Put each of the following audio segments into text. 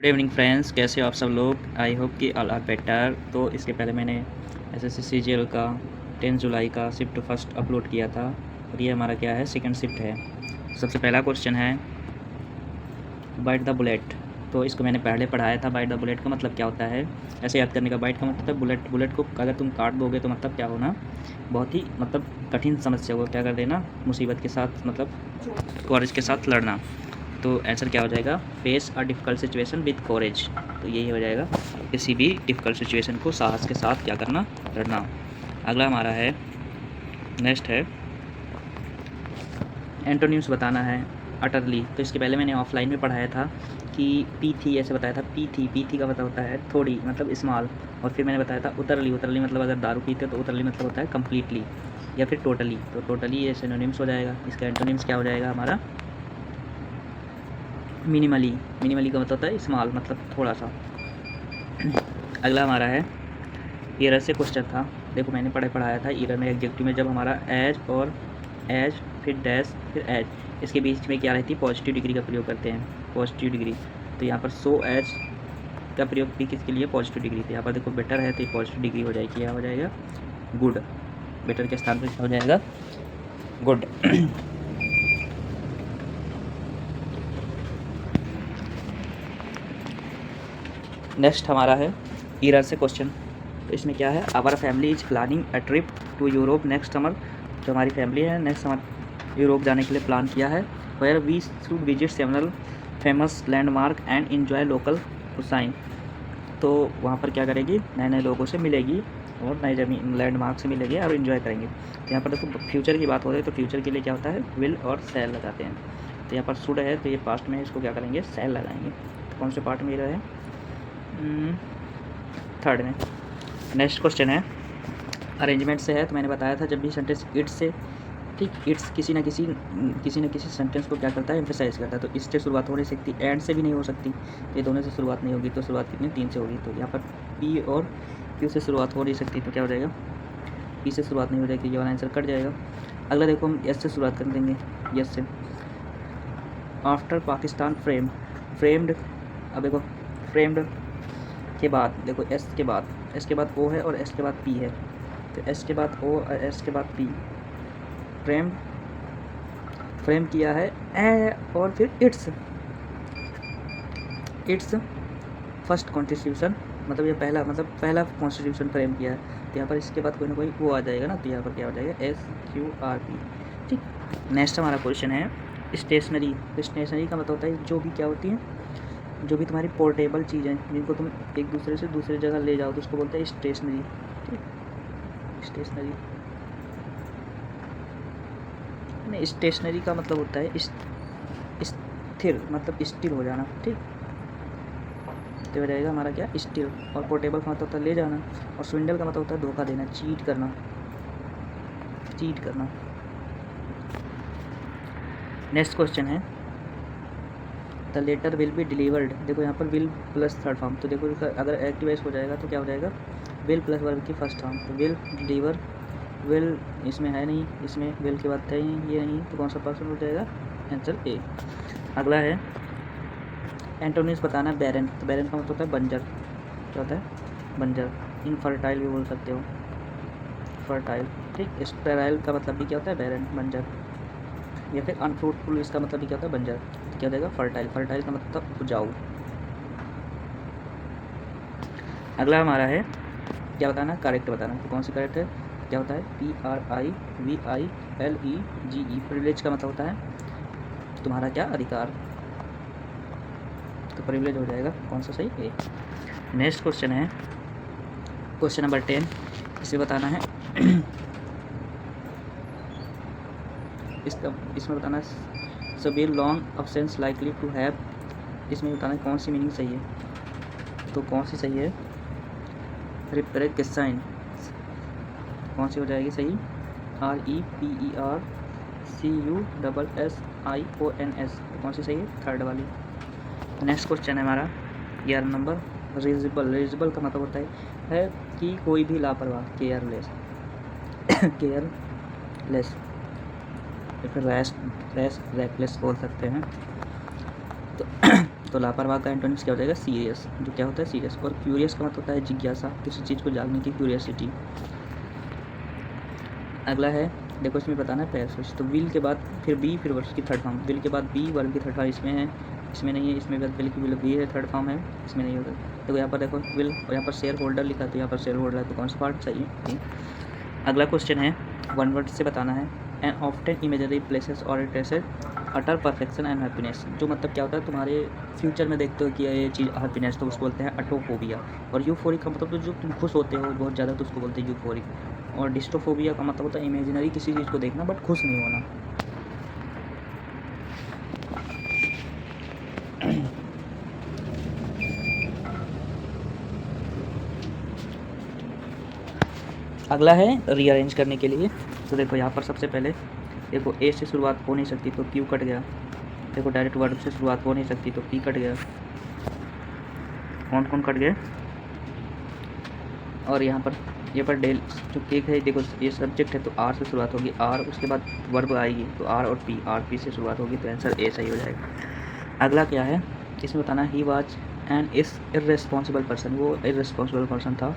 Good evening friends, कैसे हो आप सब लोग। आई होप कि ऑल आर बेटर। तो इसके पहले मैंने एसएससी सीजीएल का 10 जुलाई का शिफ्ट फर्स्ट अपलोड किया था और ये हमारा क्या है, सेकंड शिफ्ट है। सबसे पहला क्वेश्चन है बाइट द बुलेट। तो इसको मैंने पहले पढ़ाया था। बाइट द बुलेट का मतलब क्या होता है, ऐसे याद करने का। बाइट का मतलब बुलेट, बुलेट को अगर तुम काट दोगे तो मतलब क्या होना, बहुत ही मतलब कठिन समस्या को क्या कर देना, मुसीबत के साथ मतलब कॉरेज के साथ लड़ना। तो आंसर क्या हो जाएगा, face a difficult situation with courage. तो यही हो जाएगा, किसी भी डिफ़िकल्ट सिचुएशन को साहस के साथ क्या करना, लड़ना। अगला हमारा है, नेक्स्ट है एंटोनिम्स बताना है। अटरली, तो इसके पहले मैंने ऑफलाइन में पढ़ाया था कि पी थी ऐसे बताया था। पी थी का मतलब होता है थोड़ी, मतलब स्मॉल। और फिर मैंने बताया था उतरली, उतरली मतलब अगर दारू पीते तो उतरली मतलब होता है कम्प्लीटली या फिर टोटली। तो टोटली ये सिनोनिम्स हो जाएगा। इसका एंटोनिम्स क्या हो जाएगा हमारा, मिनिमली। मिनिमली का मतलब होता है स्मॉल, मतलब थोड़ा सा। अगला हमारा है ईरर से क्वेश्चन था। देखो मैंने पढ़ाया था ईरर में एग्जेक्टिव में जब हमारा एज और एज फिर डैश फिर एज, इसके बीच में क्या रहती है, पॉजिटिव डिग्री का प्रयोग करते हैं, पॉजिटिव डिग्री। तो यहाँ पर सो एज का प्रयोग भी किसके लिए, पॉजिटिव डिग्री। तो यहाँ पर देखो बेटर है तो ये पॉजिटिव डिग्री हो जाएगी, क्या हो जाएगा, गुड। बेटर के स्थान पर क्या हो जाएगा, गुड। नेक्स्ट हमारा है ईरर से क्वेश्चन। तो इसमें क्या है, our family is planning a trip to Europe next summer. जो हमारी फैमिली है नेक्स्ट समर यूरोप जाने के लिए प्लान किया है। Where we should visit several famous landmark and enjoy local cuisine. तो वहाँ पर क्या करेगी, नए नए लोगों से मिलेगी और नए जमीन लैंडमार्क से मिलेगी और इन्जॉय करेंगे। तो यहाँ पर देखो फ्यूचर की बात हो रही है, तो फ्यूचर के लिए क्या होता है, विल और सेल लगाते हैं। तो यहाँ पर शुड है तो ये पास्ट में, इसको क्या करेंगे, सेल लगाएंगे। तो कौन से पार्ट में ये है, थर्ड में। नेक्स्ट क्वेश्चन है अरेंजमेंट से है। तो मैंने बताया था जब भी सेंटेंस इट्स से, ठीक, इट्स किसी न किसी सेंटेंस को क्या करता है, एम्फेसाइज करता है। तो इससे शुरुआत हो नहीं सकती, एंड से भी नहीं हो सकती। तो ये दोनों से शुरुआत नहीं होगी, तो शुरुआत कितनी, 3 से होगी। तो यहाँ पर पी और क्यू से शुरुआत हो नहीं सकती, तो क्या हो जाएगा, पी से शुरुआत नहीं हो जाएगी, ये वाला आंसर कट जाएगा। अगला देखो हम एस से शुरुआत कर देंगे, यस से। आफ्टर पाकिस्तान फ्रेम्ड, अब देखो फ्रेम्ड के बाद देखो एस के बाद ओ है और एस के बाद पी है। तो एस के बाद ओ और एस के बाद पी, फ्रेम किया है ए और फिर इट्स फर्स्ट कॉन्स्टिट्यूशन, मतलब ये पहला कॉन्स्टिट्यूशन फ्रेम किया है। तो यहाँ पर इसके बाद कोई ना कोई वो आ जाएगा ना, तो यहाँ पर क्या हो जाएगा, SQRP, ठीक। नेक्स्ट हमारा क्वेश्चन है स्टेशनरी। तो स्टेशनरी का मतलब होता है जो भी क्या होती है, जो भी तुम्हारी पोर्टेबल चीज़ें जिनको तुम एक दूसरे से दूसरी जगह ले जाओ, तो उसको बोलते हैं स्टेशनरी, ठीक। स्टेशनरी नहीं, स्टेशनरी का मतलब होता है स्थिर, मतलब स्थिर हो जाना, ठीक। तो हो जाएगा हमारा क्या, स्थिर। और पोर्टेबल का मतलब होता है ले जाना, और स्विंडल का मतलब होता है धोखा देना, चीट करना। नेक्स्ट क्वेश्चन है the letter will be delivered. देखो यहाँ पर विल प्लस थर्ड फॉर्म, तो देखो अगर एक्टिवाइज हो जाएगा तो क्या हो जाएगा, विल प्लस वर्ब की फर्स्ट फॉर्म। तो विल डिलीवर, विल इसमें है नहीं, इसमें विल के बाद है ही ये नहीं, तो कौन सा पर्सन हो जाएगा, आंसर ए। अगला है एंटोनिम्स बताना, बैरन। तो बैरन का मतलब होता है बंजर, क्या होता है, बंजर। इनफर्टाइल भी बोल सकते हो, फर्टाइल, ठीक। स्टेराइल का मतलब भी क्या होता है, बैरन, बंजर। या फिर अनफ्रूटफुल, इसका मतलब भी क्या होता है, बंजर। तो क्या हो जाएगा, फर्टाइल। फर्टाइल का मतलब उपजाऊ। अगला हमारा है क्या बताना, करेक्ट बताना। तो कौन सी करेक्ट है, क्या होता है, PRIVILEGE। प्रिविलेज का मतलब होता है तुम्हारा क्या, अधिकार। तो प्रिविलेज हो जाएगा, कौन सा सही, ए। नेक्स्ट क्वेश्चन है क्वेश्चन नंबर 10। इसे बताना है इसमें बताना है सभी long absence likely to have. इसमें बताना है कौन सी मीनिंग सही है। तो कौन सी सही है, रिप्रेजेंटेशन, कौन सी हो जाएगी सही, REPERCUSSIONS। तो कौन सी सही है, थर्ड वाली। नेक्स्ट क्वेश्चन है हमारा 11 नंबर, रिजिबल। रिजिबल का मतलब होता है कि कोई भी लापरवाह, केयरलेस केयरलेस, या फिर रेस्ट रेकलेस बोल सकते हैं। तो तो लापरवाह का एंटोनिम्स क्या हो जाएगा? सीरियस, जो क्या होता है? सीरियस। और क्यूरियस का मतलब होता है जिज्ञासा, किसी चीज़ को जानने की क्यूरियसिटी। अगला है, देखो इसमें बताना है पैसेज, तो विल के बाद फिर बी, फिर वर्ब की थर्ड फॉर्म। विल के बाद बी, वर्ब की थर्ड फॉर्म इसमें है, इसमें नहीं है। इसमें विल की विल बी है, थर्ड फॉर्म है, इसमें नहीं होगा। देखो यहाँ पर देखो विल, और यहाँ पर शेयर होल्डर लिखा, तो यहाँ पर शेयर होल्डर है, तो कौन सा पार्ट चाहिए? अगला क्वेश्चन है, वन वर्ड से बताना है। एंड ऑफ्टन इमेजनरी प्लेसेस और traces utter perfection and happiness, जो मतलब क्या होता है, तुम्हारे फ्यूचर में देखते हो कि ये चीज़ हैप्पीनेस, तो उसको बोलते हैं अटोफोबिया। और यूफोरिक का मतलब तो जो तुम खुश होते हो बहुत ज़्यादा, तो उसको बोलते हैं यूफोरिक। और डिस्टोफोबिया का मतलब होता है इमेजिनरी किसी चीज़ को देखना बट खुश नहीं होना। अगला है रीअरेंज करने के लिए। तो देखो यहाँ पर सबसे पहले देखो ए से शुरुआत हो नहीं सकती, तो क्यू कट गया। देखो डायरेक्ट वर्ब से शुरुआत हो नहीं सकती, तो पी कट गया। कौन कौन कट गए? और यहाँ पर ये पर डेल जो केक है, देखो ये सब्जेक्ट है तो आर से शुरुआत होगी, आर, उसके बाद वर्ब आएगी तो आर और पी, आर पी से शुरुआत होगी, तो आंसर ए सही हो जाएगा। अगला क्या है, इसमें बताना, he was an irresponsible person, वो इररेस्पॉन्सिबल पर्सन था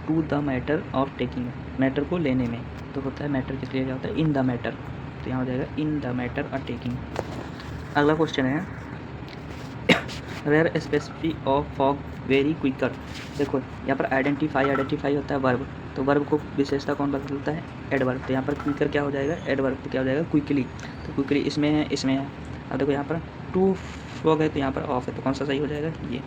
to the matter of taking, matter को लेने में। तो होता है मैटर किस लिए जाता है? इन द मैटर, तो यहाँ हो जाएगा in the matter of taking. अगला क्वेश्चन है, where specific of fog very quicker. देखो यहाँ पर आइडेंटिफाई होता है वर्ब, तो वर्ब को विशेषता कौन बदलता है? एडवर्ब। तो यहाँ पर क्विकर क्या हो जाएगा? एडवर्ब। तो क्या हो जाएगा? क्विकली। तो क्विकली इसमें है, इसमें है। अब देखो यहाँ पर टू फॉग है, तो यहाँ पर ऑफ है, तो कौन सा सही हो जाएगा? ये।